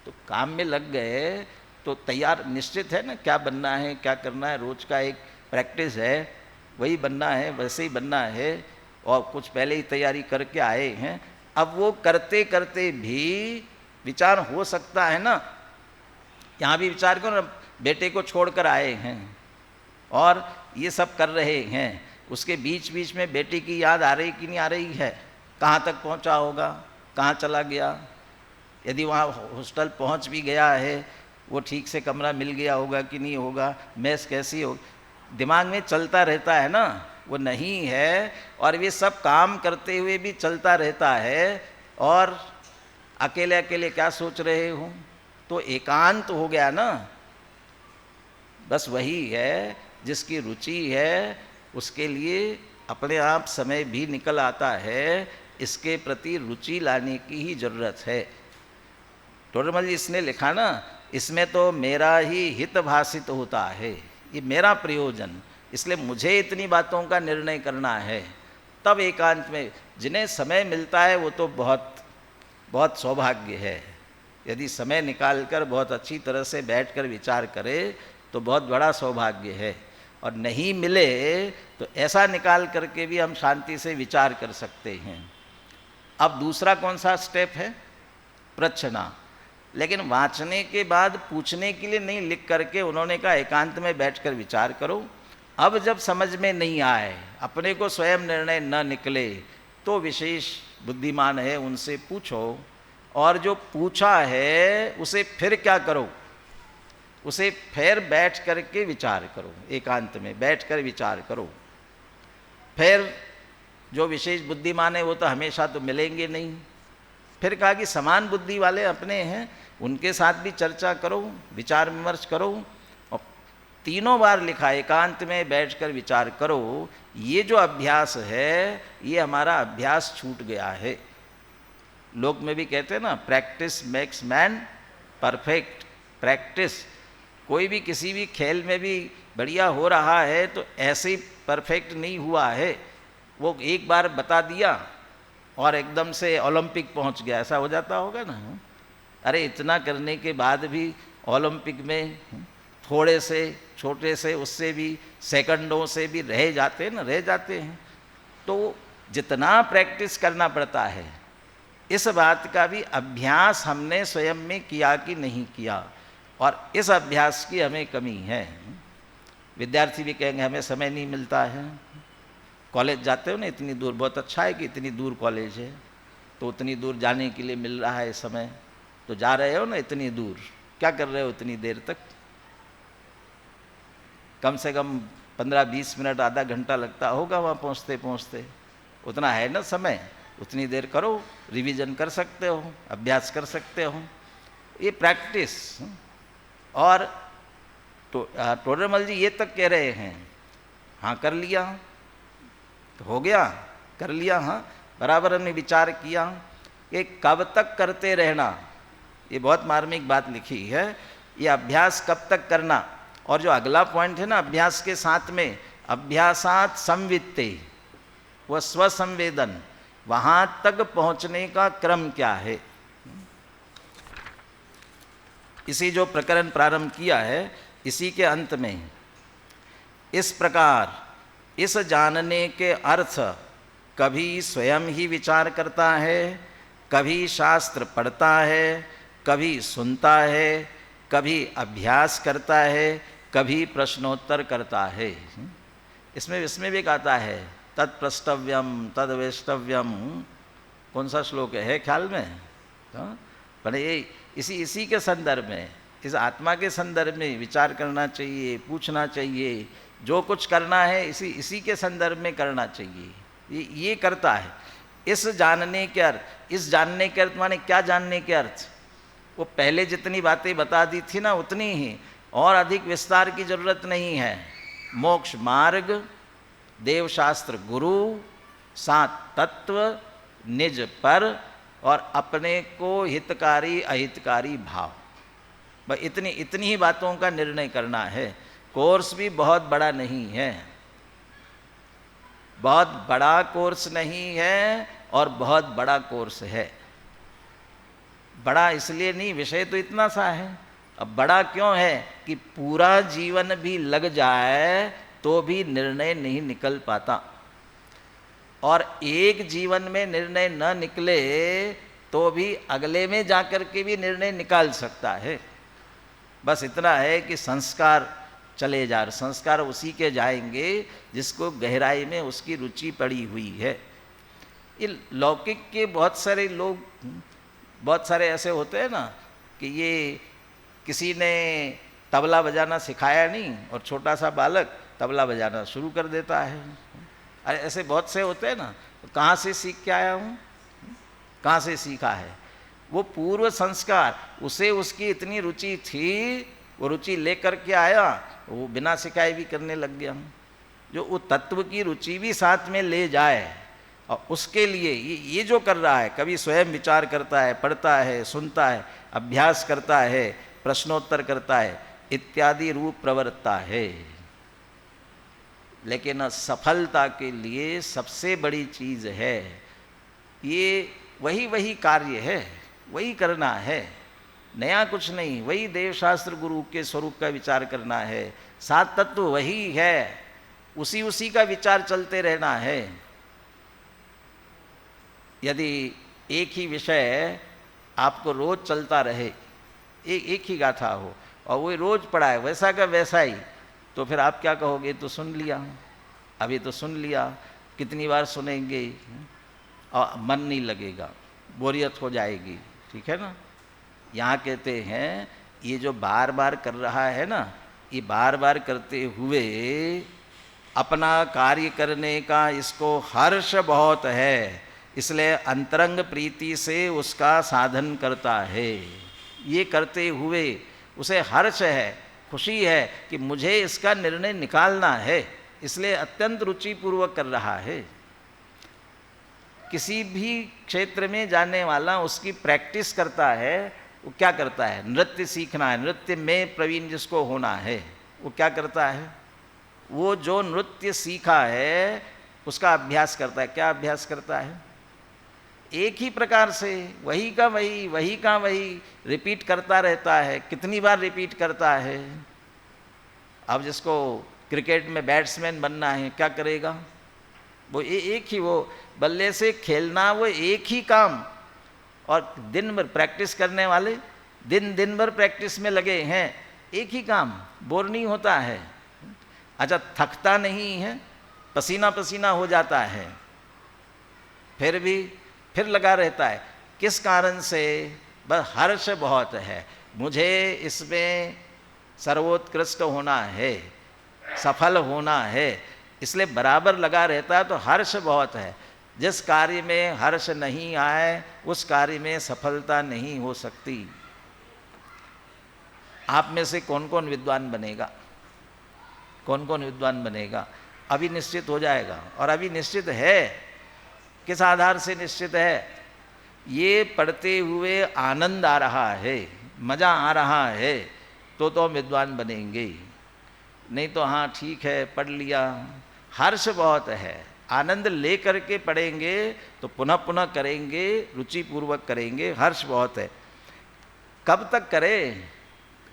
तो काम में लग गए तो तैयार निश्चित है ना क्या बनना है, क्या करना है, रोज का एक प्रैक्टिस है, वही बनना है, वैसे ही बनना है, और कुछ पहले ही तैयारी करके आए हैं। अब वो करते करते भी विचार हो सकता है ना। यहाँ भी विचार करो, बेटे को छोड़कर आए हैं और ये सब कर रहे हैं, उसके बीच बीच में बेटे की याद आ रही कि नहीं आ रही है? कहाँ तक पहुँचा होगा, कहाँ चला गया? यदि वहाँ हॉस्टल पहुँच भी गया है, वो ठीक से कमरा मिल गया होगा कि नहीं होगा, मेस कैसी हो, दिमाग में चलता रहता है ना। वो नहीं है, और वे सब काम करते हुए भी चलता रहता है, और अकेले अकेले क्या सोच रहे हो? तो एकांत हो गया ना। बस वही है जिसकी रुचि है, उसके लिए अपने आप समय भी निकल आता है। इसके प्रति रुचि लाने की ही जरूरत है। टोडरमल जी इसने लिखा ना, इसमें तो मेरा ही हित भाषित होता है, ये मेरा प्रयोजन, इसलिए मुझे इतनी बातों का निर्णय करना है। तब एकांत में जिन्हें समय मिलता है वो तो बहुत बहुत सौभाग्य है। यदि समय निकालकर बहुत अच्छी तरह से बैठकर विचार करे तो बहुत बड़ा सौभाग्य है। और नहीं मिले तो ऐसा निकाल करके भी हम शांति से विचार कर सकते हैं। अब दूसरा कौन सा स्टेप है? प्रच्छना। लेकिन वांचने के बाद पूछने के लिए नहीं लिख करके उन्होंने कहा एकांत में बैठकर विचार करो। अब जब समझ में नहीं आए, अपने को स्वयं निर्णय न निकले, तो विशेष बुद्धिमान है उनसे पूछो, और जो पूछा है उसे फिर क्या करो, उसे फिर बैठ करके विचार करो, एकांत में बैठकर विचार करो। फिर जो विशेष बुद्धिमान है वो तो हमेशा तो मिलेंगे नहीं। फिर कहा कि समान बुद्धि वाले अपने हैं, उनके साथ भी चर्चा करो, विचार विमर्श करो। और 3 बार लिखा एकांत में बैठकर विचार करो। ये जो अभ्यास है ये हमारा अभ्यास छूट गया है। लोक में भी कहते हैं ना, practice makes man perfect. Practice, कोई भी किसी भी खेल में भी बढ़िया हो रहा है तो ऐसे ही परफेक्ट नहीं हुआ है। वो एक बार बता दिया और एकदम से ओलंपिक पहुंच गया, ऐसा हो जाता होगा ना। अरे इतना करने के बाद भी ओलंपिक में थोड़े से छोटे से, उससे भी सेकंडों से भी रह जाते हैं। तो जितना प्रैक्टिस करना पड़ता है, इस बात का भी अभ्यास हमने स्वयं में किया कि नहीं किया, और इस अभ्यास की हमें कमी है। विद्यार्थी भी कहेंगे हमें समय नहीं मिलता है। कॉलेज जाते हो ना इतनी दूर, बहुत अच्छा है कि इतनी दूर कॉलेज है, तो उतनी दूर जाने के लिए मिल रहा है समय, तो जा रहे हो ना इतनी दूर, क्या कर रहे हो इतनी देर तक? कम से कम 15-20 मिनट, आधा घंटा लगता होगा वहाँ पहुँचते पहुँचते। उतना है ना समय, उतनी देर करो, रिवीजन कर सकते हो, अभ्यास कर सकते हो। ये प्रैक्टिस। और टोडरमल जी ये तक कह रहे हैं, हाँ कर लिया तो हो गया, कर लिया, हाँ बराबर हमने विचार किया कि कब तक करते रहना। ये बहुत मार्मिक बात लिखी है, ये अभ्यास कब तक करना। और जो अगला पॉइंट है ना अभ्यास के साथ में, अभ्यासात संवित्ते, वह स्वसंवेदन, वहाँ तक पहुँचने का क्रम क्या है। इसी जो प्रकरण प्रारंभ किया है इसी के अंत में, इस प्रकार इस जानने के अर्थ कभी स्वयं ही विचार करता है, कभी शास्त्र पढ़ता है, कभी सुनता है, कभी अभ्यास करता है, कभी प्रश्नोत्तर करता है। इसमें भी कहता है तत्प्रष्टव्यम तद्वेष्टव्यम। कौन सा श्लोक है ख्याल में? पर ये इसी के संदर्भ में, इस आत्मा के संदर्भ में विचार करना चाहिए, पूछना चाहिए। जो कुछ करना है इसी के संदर्भ में करना चाहिए। ये करता है। इस जानने के अर्थ, इस जानने के अर्थ माने क्या जानने के अर्थ? वो पहले जितनी बातें बता दी थी ना उतनी ही, और अधिक विस्तार की जरूरत नहीं है। मोक्ष मार्ग, देवशास्त्र गुरु, 7 तत्व, निज पर, और अपने को हितकारी अहितकारी भाव। बस इतनी ही बातों का निर्णय करना है। कोर्स भी बहुत बड़ा नहीं है, बहुत बड़ा कोर्स नहीं है और बहुत बड़ा कोर्स है। बड़ा इसलिए नहीं, विषय तो इतना सा है। अब बड़ा क्यों है कि पूरा जीवन भी लग जाए तो भी निर्णय नहीं निकल पाता, और एक जीवन में निर्णय न निकले तो भी अगले में जाकर के भी निर्णय निकाल सकता है। बस इतना है कि संस्कार चले जा रहे, संस्कार उसी के जाएंगे जिसको गहराई में उसकी रुचि पड़ी हुई है। ये लौकिक के बहुत सारे लोग, बहुत सारे ऐसे होते हैं ना कि ये किसी ने तबला बजाना सिखाया नहीं और छोटा सा बालक तबला बजाना शुरू कर देता है। अरे ऐसे बहुत से होते हैं ना। तो कहाँ से सीख के आया हूँ, कहाँ से सीखा है? वो पूर्व संस्कार, उसे उसकी इतनी रुचि थी वो रुचि लेकर के आया, वो बिना सिखाए भी करने लग गया। जो वो तत्व की रुचि भी साथ में ले जाए, और उसके लिए ये जो कर रहा है, कभी स्वयं विचार करता है, पढ़ता है, सुनता है, अभ्यास करता है, प्रश्नोत्तर करता है, इत्यादि रूप प्रवृत्ता है। लेकिन सफलता के लिए सबसे बड़ी चीज है, ये वही कार्य है, वही करना है, नया कुछ नहीं। वही देवशास्त्र गुरु के स्वरूप का विचार करना है, सात तत्व वही है, उसी का विचार चलते रहना है। यदि एक ही विषय आपको रोज चलता रहे, एक ही गाथा हो और वो रोज पढ़ा है वैसा का वैसा ही, तो फिर आप क्या कहोगे, तो सुन लिया, अभी तो सुन लिया, कितनी बार सुनेंगे, और मन नहीं लगेगा, बोरियत हो जाएगी, ठीक है ना। यहाँ कहते हैं ये जो बार बार कर रहा है ना, ये बार बार करते हुए अपना कार्य करने का इसको हर्ष बहुत है, इसलिए अंतरंग प्रीति से उसका साधन करता है। ये करते हुए उसे हर्ष है, खुशी है कि मुझे इसका निर्णय निकालना है, इसलिए अत्यंत रुचिपूर्वक कर रहा है। किसी भी क्षेत्र में जाने वाला उसकी प्रैक्टिस करता है, वो क्या करता है, नृत्य सीखना है, नृत्य में प्रवीण जिसको होना है, वो क्या करता है, वो जो नृत्य सीखा है उसका अभ्यास करता है। क्या अभ्यास करता है, एक ही प्रकार से वही का वही रिपीट करता रहता है। कितनी बार रिपीट करता है। अब जिसको क्रिकेट में बैट्समैन बनना है, क्या करेगा, वो एक ही, वो बल्ले से खेलना, वो एक ही काम, और दिन भर प्रैक्टिस करने वाले दिन भर प्रैक्टिस में लगे हैं, एक ही काम, बोर नहीं होता है। अच्छा, थकता नहीं है, पसीना पसीना हो जाता है, फिर लगा रहता है। किस कारण से, बस हर्ष बहुत है, मुझे इसमें सर्वोत्कृष्ट होना है, सफल होना है, इसलिए बराबर लगा रहता है। तो हर्ष बहुत है। जिस कार्य में हर्ष नहीं आए उस कार्य में सफलता नहीं हो सकती। आप में से कौन कौन विद्वान बनेगा, कौन कौन विद्वान बनेगा, अभी निश्चित हो जाएगा। और अभी निश्चित है, किस आधार से निश्चित है, ये पढ़ते हुए आनंद आ रहा है, मज़ा आ रहा है, तो विद्वान बनेंगे। नहीं तो हाँ ठीक है पढ़ लिया, हर्ष बहुत है, आनंद ले करके पढ़ेंगे तो पुनः पुनः करेंगे, रुचिपूर्वक करेंगे, हर्ष बहुत है। कब तक करें,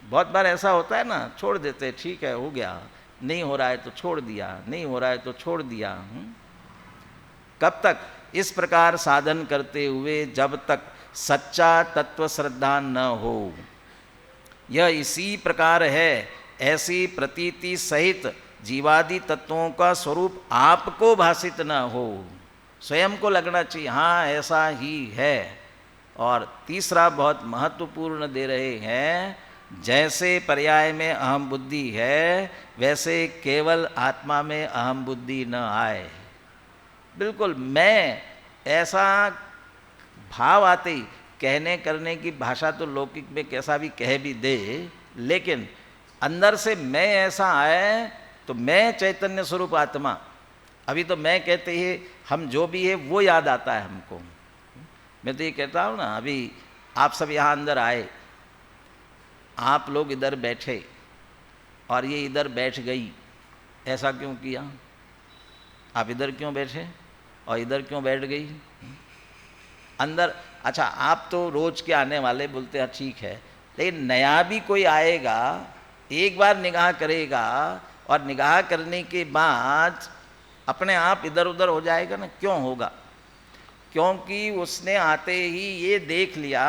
बहुत बार ऐसा होता है ना, छोड़ देते, ठीक है हो गया, नहीं हो रहा है तो छोड़ दिया, नहीं हो रहा है तो छोड़ दिया। कब तक, इस प्रकार साधन करते हुए जब तक सच्चा तत्व श्रद्धा न हो। यह इसी प्रकार है, ऐसी प्रतीति सहित जीवादि तत्वों का स्वरूप आपको भाषित न हो, स्वयं को लगना चाहिए हाँ ऐसा ही है। और तीसरा बहुत महत्वपूर्ण दे रहे हैं, जैसे पर्याय में अहम बुद्धि है वैसे केवल आत्मा में अहम बुद्धि न आए। बिल्कुल मैं ऐसा भाव आते ही, कहने करने की भाषा तो लौकिक में कैसा भी कह भी दे, लेकिन अंदर से मैं ऐसा आए तो मैं चैतन्य स्वरूप आत्मा, अभी तो मैं कहते ही हम जो भी है वो याद आता है हमको। मैं तो ये कहता हूँ ना, अभी आप सब यहाँ अंदर आए, आप लोग इधर बैठे और ये इधर बैठ गई, ऐसा क्यों किया, आप इधर क्यों बैठे और इधर क्यों बैठ गई अंदर। अच्छा आप तो रोज के आने वाले बोलते हैं ठीक है, लेकिन नया भी कोई आएगा, एक बार निगाह करेगा और निगाह करने के बाद अपने आप इधर उधर हो जाएगा ना। क्यों होगा, क्योंकि उसने आते ही ये देख लिया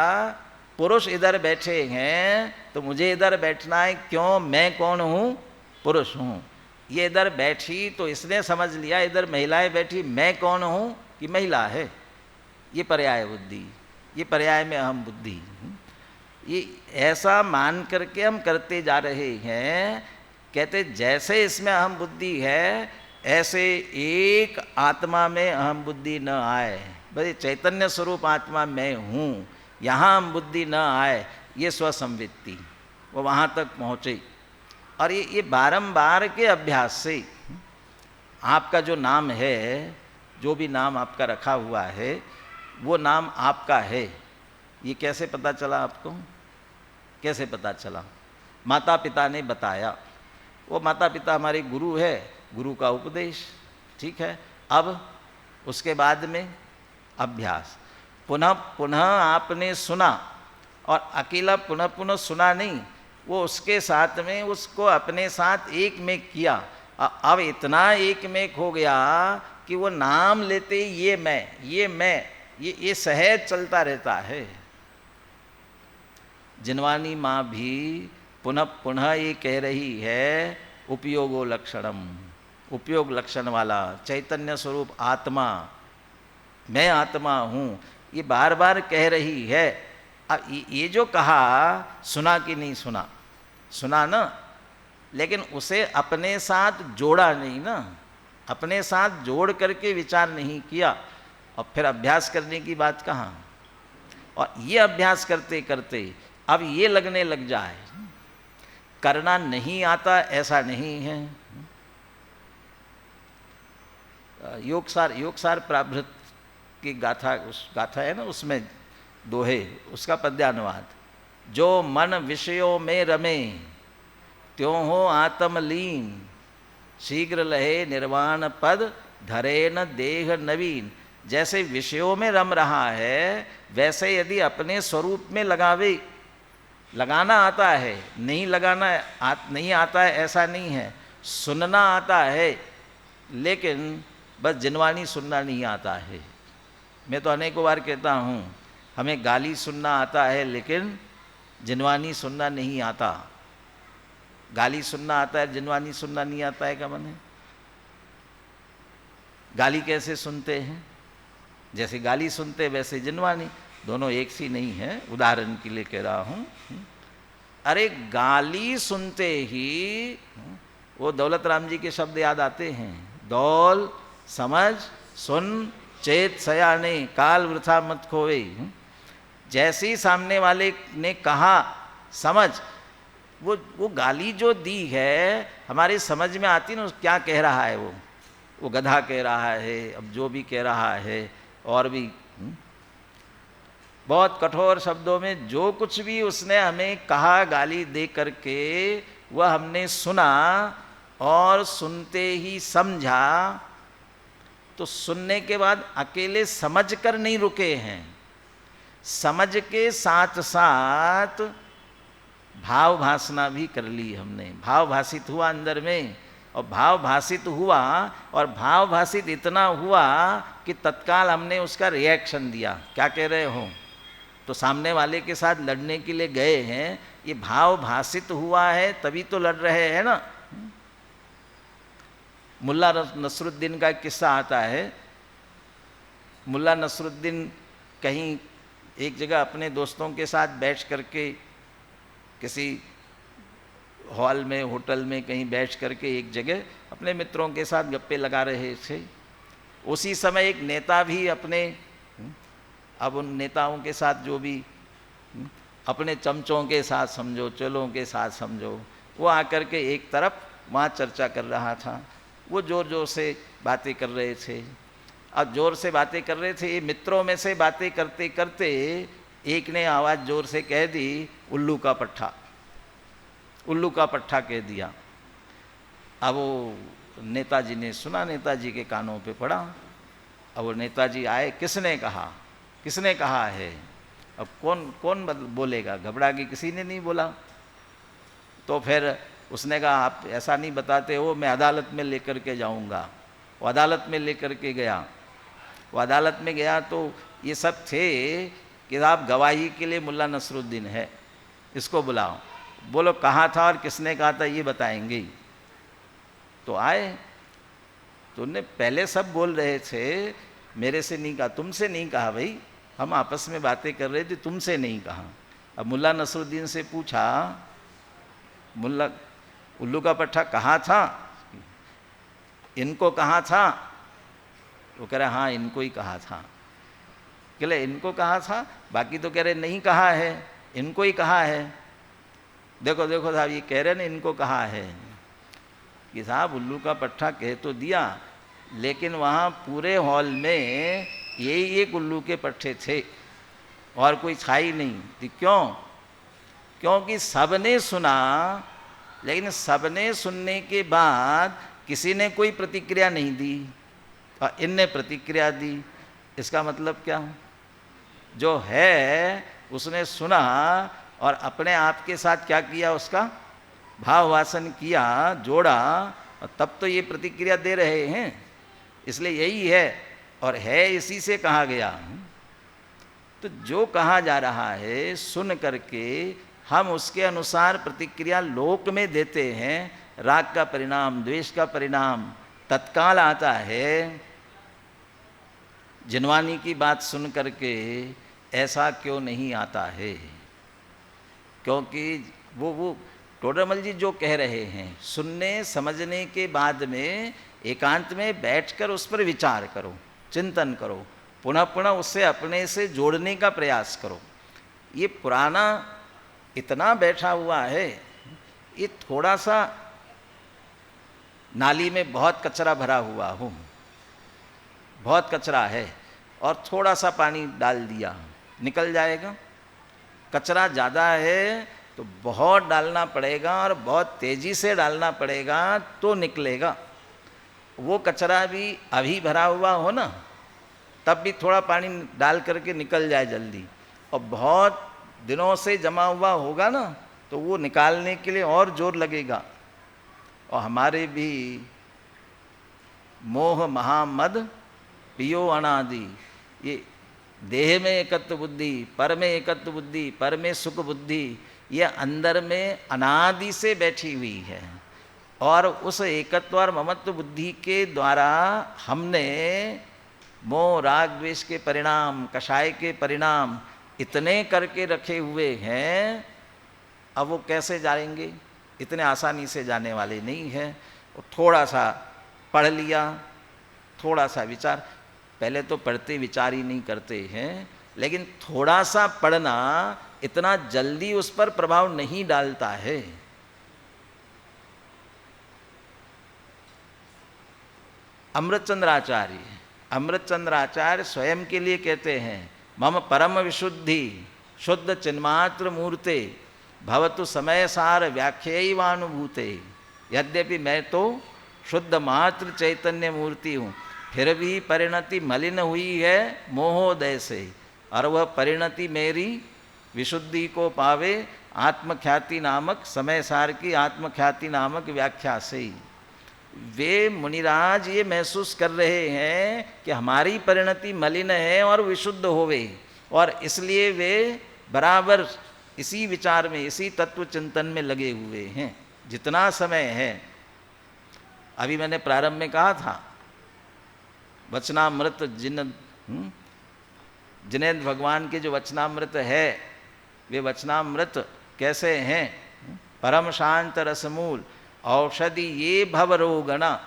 पुरुष इधर बैठे हैं तो मुझे इधर बैठना है, क्यों, मैं कौन हूँ, पुरुष हूँ। ये इधर बैठी तो इसने समझ लिया इधर महिलाएं बैठी, मैं कौन हूँ कि महिला है। ये पर्याय बुद्धि, ये पर्याय में अहम बुद्धि, ये ऐसा मान करके हम करते जा रहे हैं। कहते जैसे इसमें अहम बुद्धि है ऐसे एक आत्मा में अहम बुद्धि न आए, भाई चैतन्य स्वरूप आत्मा मैं हूँ, यहाँ हम बुद्धि न आए, ये स्वसंवित्ति, वो वहाँ तक पहुँचे। और ये बारंबार के अभ्यास से आपका जो नाम है, जो भी नाम आपका रखा हुआ है, वो नाम आपका है। ये कैसे पता चला आपको? कैसे पता चला? माता पिता ने बताया। वो माता पिता हमारे गुरु है, गुरु का उपदेश, ठीक है। अब उसके बाद में अभ्यास, पुनः पुनः आपने सुना, और अकेला पुनः पुनः सुना नहीं, वो उसके साथ में उसको अपने साथ एक में किया। अब इतना एक में हो गया कि वो नाम लेते ही ये मैं, ये मैं, ये सहज चलता रहता है। जिनवानी माँ भी पुनः पुनः ये कह रही है, उपयोगो लक्षणम, उपयोग लक्षण वाला चैतन्य स्वरूप आत्मा, मैं आत्मा हूँ, ये बार बार कह रही है। अब ये जो कहा, सुना कि नहीं सुना? सुना ना, लेकिन उसे अपने साथ जोड़ा नहीं ना, अपने साथ जोड़ करके विचार नहीं किया। और फिर अभ्यास करने की बात कहाँ? और ये अभ्यास करते करते अब ये लगने लग जाए, करना नहीं आता ऐसा नहीं है। योगसार प्राभृत की गाथा, उस गाथा है ना, उसमें दोहे, उसका पद्यानुवाद, जो मन विषयों में रमे त्यों हो आत्मलीन, शीघ्र लहे निर्वाण पद धरे न देह नवीन। जैसे विषयों में रम रहा है, वैसे यदि अपने स्वरूप में लगावे, लगाना आता है, नहीं लगाना नहीं आता है ऐसा नहीं है, सुनना आता है, लेकिन बस जिनवानी सुनना नहीं आता है। मैं तो अनेकों बार कहता हूँ, हमें गाली सुनना आता है लेकिन जिनवानी सुनना नहीं आता। गाली सुनना आता है, जिनवानी सुनना नहीं आता है, क्या माने? गाली कैसे सुनते हैं? जैसे गाली सुनते वैसे जिनवानी, दोनों एक सी नहीं है। उदाहरण के लिए कह रहा हूँ, अरे गाली सुनते ही वो दौलत राम जी के शब्द याद आते हैं, दौल समझ सुन चेत सयाने, काल वृथा मत खोवे। जैसे ही सामने वाले ने कहा समझ, वो गाली जो दी है हमारी समझ में आती ना, क्या कह रहा है वो गधा कह रहा है, अब जो भी कह रहा है, और भी बहुत कठोर शब्दों में जो कुछ भी उसने हमें कहा गाली दे करके, वह हमने सुना और सुनते ही समझा। तो सुनने के बाद अकेले समझ कर नहीं रुके हैं, समझ के साथ साथ भाव भासना भी कर ली हमने, भाव भाषित हुआ अंदर में। और भाव भाषित हुआ, और भाव भाषित इतना हुआ कि तत्काल हमने उसका रिएक्शन दिया। क्या कह रहे हो? तो सामने वाले के साथ लड़ने के लिए गए हैं, ये भाव भाषित हुआ है तभी तो लड़ रहे हैं ना। मुल्ला नसरुद्दीन का किस्सा आता है। मुल्ला नसरुद्दीन कहीं एक जगह अपने दोस्तों के साथ बैठ करके, किसी हॉल में, होटल में कहीं बैठ करके एक जगह अपने मित्रों के साथ गप्पे लगा रहे थे। उसी समय एक नेता भी अपने, अब उन नेताओं के साथ जो भी अपने चमचों के साथ समझो, चेलों के साथ समझो, वो आकर के एक तरफ वहाँ चर्चा कर रहा था। वो जोर जोर से बातें कर रहे थे। अब जोर से बातें कर रहे थे, मित्रों में से बातें करते करते एक ने आवाज़ जोर से कह दी, उल्लू का पट्ठा, उल्लू का पट्ठा कह दिया। अब वो नेताजी ने सुना, नेताजी के कानों पे पड़ा। अब वो नेताजी आए, किसने कहा, किसने कहा है? अब कौन बोलेगा? घबरा के किसी ने नहीं बोला। तो फिर उसने कहा, आप ऐसा नहीं बताते हो, मैं अदालत में लेकर के जाऊंगा। वो अदालत में लेकर के गया। वो अदालत में गया तो ये सब थे कि आप गवाही के लिए मुल्ला नसरुद्दीन है, इसको बुलाओ, बोलो कहाँ था और किसने कहा था ये बताएंगे। तो आए, तो उन्हें पहले सब बोल रहे थे, मेरे से नहीं कहा, तुमसे नहीं कहा भाई, हम आपस में बातें कर रहे थे, तुमसे नहीं कहा। अब मुल्ला नसरुद्दीन से पूछा, मुल्ला उल्लू का पट्ठा कहाँ था, इनको कहा था? वो कह रहे हाँ इनको ही कहा था। कह इनको कहा था, बाकी तो कह रहे नहीं कहा है, इनको ही कहा है। देखो देखो साहब, ये कह रहे ना, इनको कहा है कि साहब उल्लू का पट्टा कह तो दिया, लेकिन वहाँ पूरे हॉल में यही एक उल्लू के पट्टे थे और कोई छाई नहीं थी। क्यों? क्योंकि सबने सुना, लेकिन सबने सुनने के बाद किसी ने कोई प्रतिक्रिया नहीं दी और इनने प्रतिक्रिया दी। इसका मतलब क्या? जो है उसने सुना और अपने आप के साथ क्या किया, उसका भाववासन किया, जोड़ा, और तब तो ये प्रतिक्रिया दे रहे हैं। इसलिए यही है, और है इसी से कहा गया। तो जो कहा जा रहा है सुन करके हम उसके अनुसार प्रतिक्रिया लोक में देते हैं। राग का परिणाम, द्वेष का परिणाम तत्काल आता है। जिनवानी की बात सुन करके ऐसा क्यों नहीं आता है? क्योंकि वो टोडरमल जी जो कह रहे हैं, सुनने समझने के बाद में एकांत में बैठकर उस पर विचार करो, चिंतन करो, पुनः पुनः उससे अपने से जोड़ने का प्रयास करो। ये पुराना इतना बैठा हुआ है, ये थोड़ा सा नाली में बहुत कचरा भरा हुआ हो, बहुत कचरा है और थोड़ा सा पानी डाल दिया, निकल जाएगा। कचरा ज़्यादा है तो बहुत डालना पड़ेगा और बहुत तेज़ी से डालना पड़ेगा तो निकलेगा। वो कचरा भी अभी भरा हुआ हो ना, तब भी थोड़ा पानी डाल करके निकल जाए जल्दी, और बहुत दिनों से जमा हुआ होगा ना तो वो निकालने के लिए और जोर लगेगा। और हमारे भी मोह महामद पियो अनादि, ये देह में एकत्व बुद्धि, पर में एकत्व बुद्धि, पर में सुख बुद्धि, ये अंदर में अनादि से बैठी हुई है। और उस एकत्व और ममत्व बुद्धि के द्वारा हमने मोह राग द्वेष के परिणाम, कषाय के परिणाम इतने करके रखे हुए हैं। अब वो कैसे जाएंगे? इतने आसानी से जाने वाले नहीं है। थोड़ा सा पढ़ लिया, थोड़ा सा विचार, पहले तो पढ़ते विचार ही नहीं करते हैं, लेकिन थोड़ा सा पढ़ना इतना जल्दी उस पर प्रभाव नहीं डालता है। अमृतचंद्र आचार्य स्वयं के लिए कहते हैं, मम परम विशुद्धि शुद्ध चिन्मात्र मूर्ते भवतु समय सार व्याख्यैवानुभूते। यद्यपि मैं तो शुद्ध मात्र चैतन्य मूर्ति हूँ, फिर भी परिणति मलिन हुई है मोहोदय से, और वह परिणति मेरी विशुद्धि को पावे आत्मख्याति नामक समय सार की आत्मख्याति नामक व्याख्या से। वे मुनिराज ये महसूस कर रहे हैं कि हमारी परिणति मलिन है और विशुद्ध होवे, और इसलिए वे बराबर इसी विचार में, इसी तत्व चिंतन में लगे हुए हैं जितना समय है। अभी मैंने प्रारंभ में कहा था, वचनामृत जिनेंद्र भगवान के जो वचनामृत है, वे वचनामृत कैसे हैं? परम शांत रसमूल औषधि ये भवरोगणा,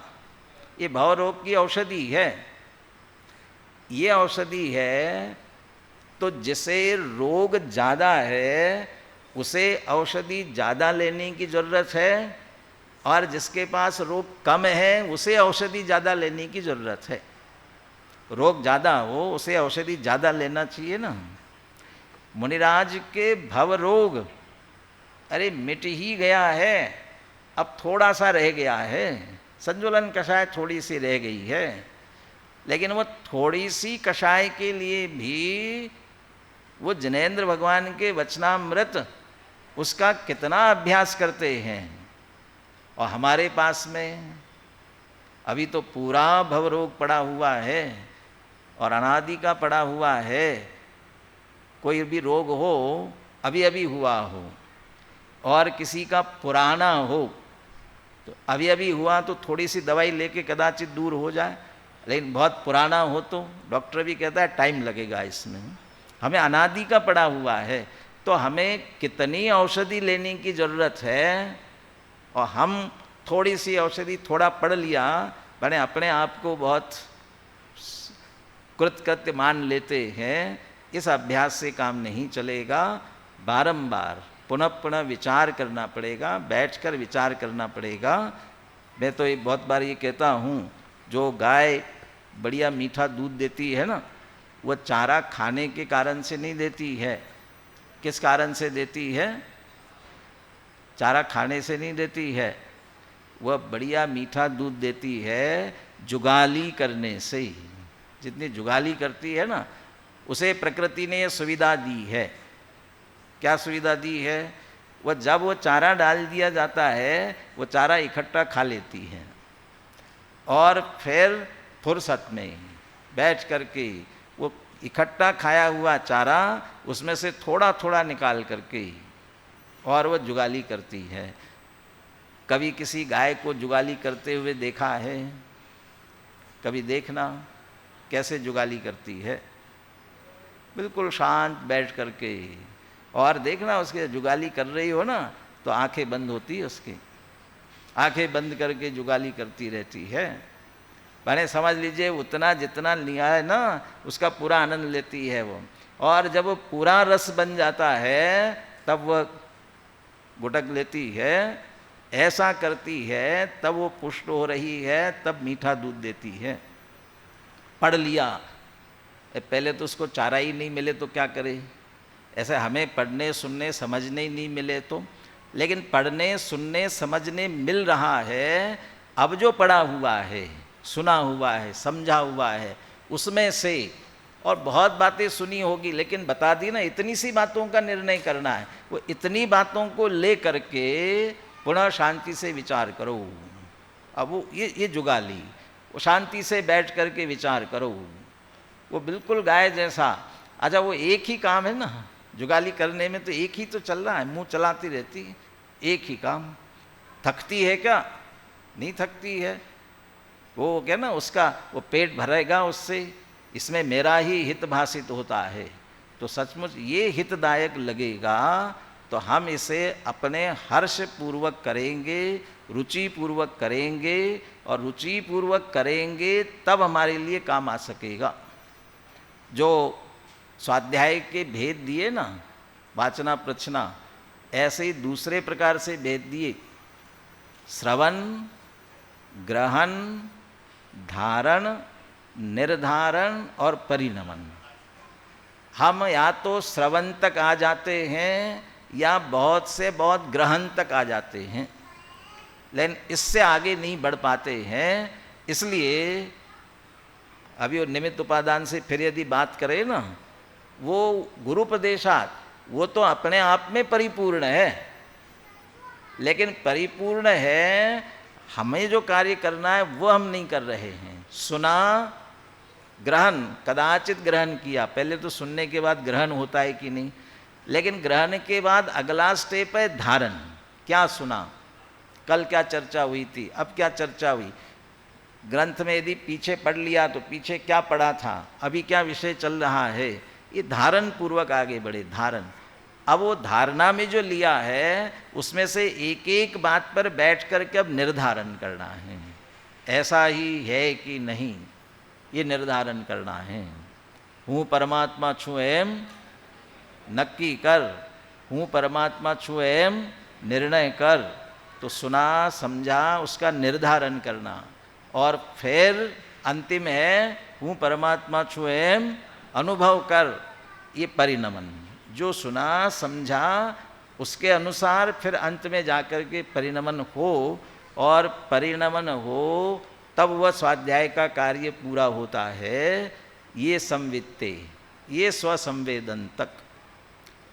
ये भवरोग की औषधि है। ये औषधि है तो जिसे रोग ज़्यादा है उसे औषधि ज़्यादा लेने की ज़रूरत है, और जिसके पास रोग कम है उसे औषधि ज़्यादा लेने की ज़रूरत है। रोग ज़्यादा हो उसे औषधि ज़्यादा लेना चाहिए ना। मुनिराज के भव रोग अरे मिट ही गया है, अब थोड़ा सा रह गया है, संजुलन कषाय थोड़ी सी रह गई है, लेकिन वो थोड़ी सी कषाय के लिए भी वो जिनेंद्र भगवान के वचनामृत उसका कितना अभ्यास करते हैं। और हमारे पास में अभी तो पूरा भवरोग पड़ा हुआ है और अनादि का पड़ा हुआ है। कोई भी रोग हो, अभी अभी हुआ हो, और किसी का पुराना हो तो अभी अभी हुआ तो थोड़ी सी दवाई लेके कदाचित दूर हो जाए, लेकिन बहुत पुराना हो तो डॉक्टर भी कहता है टाइम लगेगा इसमें। हमें अनादि का पड़ा हुआ है तो हमें कितनी औषधि लेने की ज़रूरत है, और हम थोड़ी सी औषधि थोड़ा पढ़ लिया, मैंने अपने आप को बहुत कृतकृत्य मान लेते हैं। इस अभ्यास से काम नहीं चलेगा। बारंबार पुनः पुनः विचार करना पड़ेगा, बैठकर विचार करना पड़ेगा। मैं तो ये बहुत बार ये कहता हूँ, जो गाय बढ़िया मीठा दूध देती है ना, वह चारा खाने के कारण से नहीं देती है। किस कारण से देती है? चारा खाने से नहीं देती है, वह बढ़िया मीठा दूध देती है जुगाली करने से। जितनी जुगाली करती है ना, उसे प्रकृति ने यह सुविधा दी है। क्या सुविधा दी है? वह जब वो चारा डाल दिया जाता है, वो चारा इकट्ठा खा लेती है और फिर फुर्सत में बैठ करके वो इकट्ठा खाया हुआ चारा उसमें से थोड़ा थोड़ा निकाल करके और वो जुगाली करती है। कभी किसी गाय को जुगाली करते हुए देखा है? कभी देखना कैसे जुगाली करती है। बिल्कुल शांत बैठ करके, और देखना उसके जुगाली कर रही हो ना तो आंखें बंद होती है, उसकी आंखें बंद करके जुगाली करती रहती है। मैंने समझ लीजिए उतना जितना लिया है ना, उसका पूरा आनंद लेती है वो। और जब वो पूरा रस बन जाता है तब वह गुटक लेती है, ऐसा करती है, तब वो पुष्ट हो रही है, तब मीठा दूध देती है। पढ़ लिया, पहले तो उसको चारा ही नहीं मिले तो क्या करे? ऐसे हमें पढ़ने सुनने समझने ही नहीं मिले तो, लेकिन पढ़ने सुनने समझने मिल रहा है। अब जो पढ़ा हुआ है, सुना हुआ है, समझा हुआ है, उसमें से, और बहुत बातें सुनी होगी लेकिन बता दी ना, इतनी सी बातों का निर्णय करना है। वो इतनी बातों को ले करके पुनः शांति से विचार करो। अब वो ये जुगाली, वो शांति से बैठ करके विचार करो। वो बिल्कुल गाय जैसा। अच्छा, वो एक ही काम है ना जुगाली करने में, तो एक ही तो चल रहा है, मुंह चलाती रहती है, एक ही काम। थकती है क्या? नहीं थकती है। वो क्या ना, उसका वो पेट भरेगा उससे, इसमें मेरा ही हित भाषित होता है, तो सचमुच ये हितदायक लगेगा तो हम इसे अपने हर्ष पूर्वक करेंगे, रुचि पूर्वक करेंगे, और रुचि पूर्वक करेंगे तब हमारे लिए काम आ सकेगा। जो स्वाध्याय के भेद दिए ना, वाचना प्रचना, ऐसे ही दूसरे प्रकार से भेद दिए। श्रवण, ग्रहण, धारण, निर्धारण और परिणमन। हम या तो श्रवण तक आ जाते हैं या बहुत से बहुत ग्रहण तक आ जाते हैं, लेकिन इससे आगे नहीं बढ़ पाते हैं। इसलिए अभी वो निमित्त उपादान से फिर यदि बात करें ना, वो गुरुपदेशात वो तो अपने आप में परिपूर्ण है, लेकिन परिपूर्ण है, हमें जो कार्य करना है वो हम नहीं कर रहे हैं। सुना, ग्रहण, कदाचित ग्रहण किया, पहले तो सुनने के बाद ग्रहण होता है कि नहीं, लेकिन ग्रहण के बाद अगला स्टेप है धारण। क्या सुना, कल क्या चर्चा हुई थी, अब क्या चर्चा हुई, ग्रंथ में यदि पीछे पढ़ लिया तो पीछे क्या पढ़ा था, अभी क्या विषय चल रहा है, ये धारण पूर्वक आगे बढ़े। धारण, अब वो धारणा में जो लिया है उसमें से एक एक बात पर बैठ करके अब निर्धारण करना है, ऐसा ही है कि नहीं, ये निर्धारण करना है। हूँ परमात्मा छू एम नक्की कर, हूँ परमात्मा छू एम निर्णय कर। तो सुना समझा, उसका निर्धारण करना, और फिर अंतिम है हूँ परमात्मा छू एम अनुभव कर, ये परिणमन। जो सुना समझा उसके अनुसार फिर अंत में जाकर के परिणमन हो, और परिणमन हो तब वह स्वाध्याय का कार्य पूरा होता है। ये संवित्ते, ये स्वसंवेदन तक।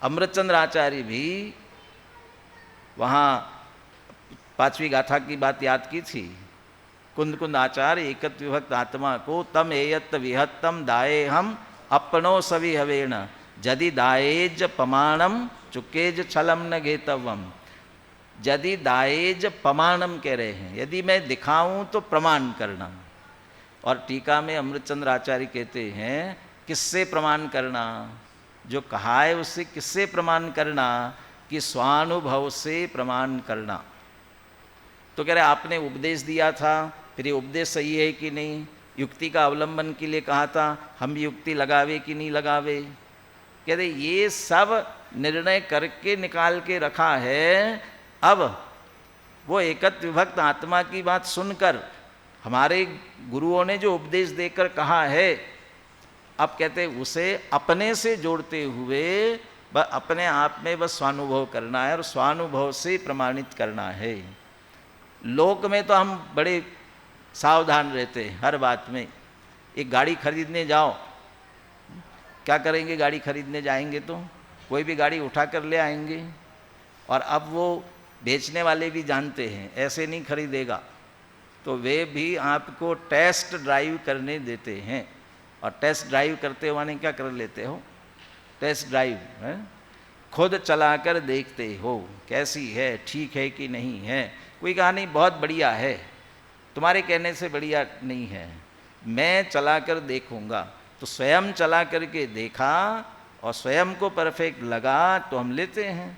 अमृतचंद्र आचार्य भी वहाँ 5वीं गाथा की बात याद की थी। कुंद कुंद आचार्य एकत्व विभक्त आत्मा को तम एयत्त विहत्तम दाये हम अपनो सवि हवेण जदि दाएज पमाणम चुकेज छलम न गेतवम। यदि दाएज पमाणम कह रहे हैं, यदि मैं दिखाऊं तो प्रमाण करना। और टीका में अमृतचंद्र आचार्य कहते हैं किससे प्रमाण करना, जो कहा है उससे किससे प्रमाण करना, कि स्वानुभव से प्रमाण करना। तो कह रहे आपने उपदेश दिया था, फिर ये उपदेश सही है कि नहीं, युक्ति का अवलंबन के लिए कहा था, हम भी युक्ति लगावे कि नहीं लगावे। कहते ये सब निर्णय करके निकाल के रखा है। अब वो एकत्व विभक्त आत्मा की बात सुनकर हमारे गुरुओं ने जो उपदेश देकर कहा है, अब कहते उसे अपने से जोड़ते हुए अपने आप में बस स्वानुभव करना है और स्वानुभव से प्रमाणित करना है। लोक में तो हम बड़े सावधान रहते हैं हर बात में। एक गाड़ी खरीदने जाओ, क्या करेंगे? गाड़ी खरीदने जाएंगे तो कोई भी गाड़ी उठा कर ले आएंगे, और अब वो बेचने वाले भी जानते हैं ऐसे नहीं खरीदेगा, तो वे भी आपको टेस्ट ड्राइव करने देते हैं। और टेस्ट ड्राइव करते हो माने क्या कर लेते हो? टेस्ट ड्राइव है, खुद चलाकर देखते हो कैसी है, ठीक है कि नहीं है। कोई कहा नहीं बहुत बढ़िया है, तुम्हारे कहने से बढ़िया नहीं है, मैं चलाकर देखूंगा। तो स्वयं चला करके देखा और स्वयं को परफेक्ट लगा तो हम लेते हैं।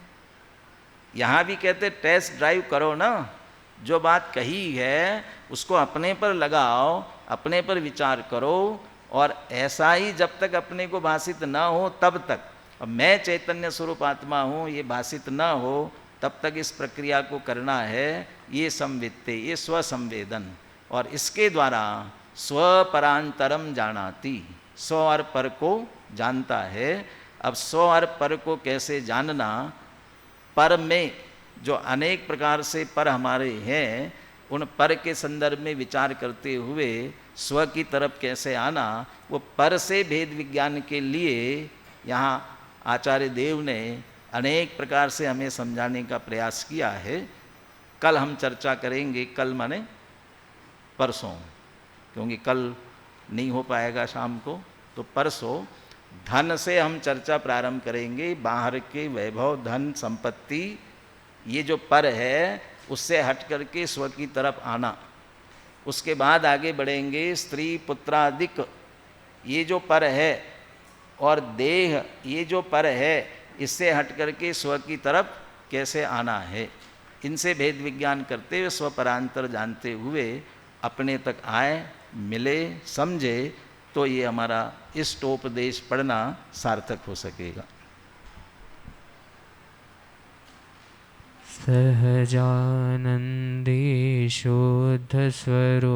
यहाँ भी कहते टेस्ट ड्राइव करो ना, जो बात कही है उसको अपने पर लगाओ, अपने पर विचार करो, और ऐसा ही जब तक अपने को भाषित ना हो तब तक, अब मैं चैतन्य स्वरूप आत्मा हूँ ये भाषित ना हो तब तक इस प्रक्रिया को करना है। ये संवित्ते, ये स्वसंवेदन, और इसके द्वारा स्वपरांतरम जानाति, स्व और पर को जानता है। अब स्व और पर को कैसे जानना? पर में जो अनेक प्रकार से पर हमारे हैं, उन पर के संदर्भ में विचार करते हुए स्व की तरफ कैसे आना, वो पर से भेद विज्ञान के लिए यहाँ आचार्य देव ने अनेक प्रकार से हमें समझाने का प्रयास किया है। कल हम चर्चा करेंगे, कल माने परसों, क्योंकि कल नहीं हो पाएगा शाम को, तो परसों धन से हम चर्चा प्रारंभ करेंगे। बाहर के वैभव, धन, संपत्ति, ये जो पर है उससे हट करके स्व की तरफ आना। उसके बाद आगे बढ़ेंगे स्त्री पुत्रादिक, ये जो पर है, और देह, ये जो पर है, इससे हट करके स्व की तरफ कैसे आना है। इनसे भेद विज्ञान करते हुए स्वपरांतर जानते हुए अपने तक आए, मिले, समझे, तो ये हमारा इष्टोपदेश पढ़ना सार्थक हो सकेगा। सहजानंदी शुद्ध स्वरूप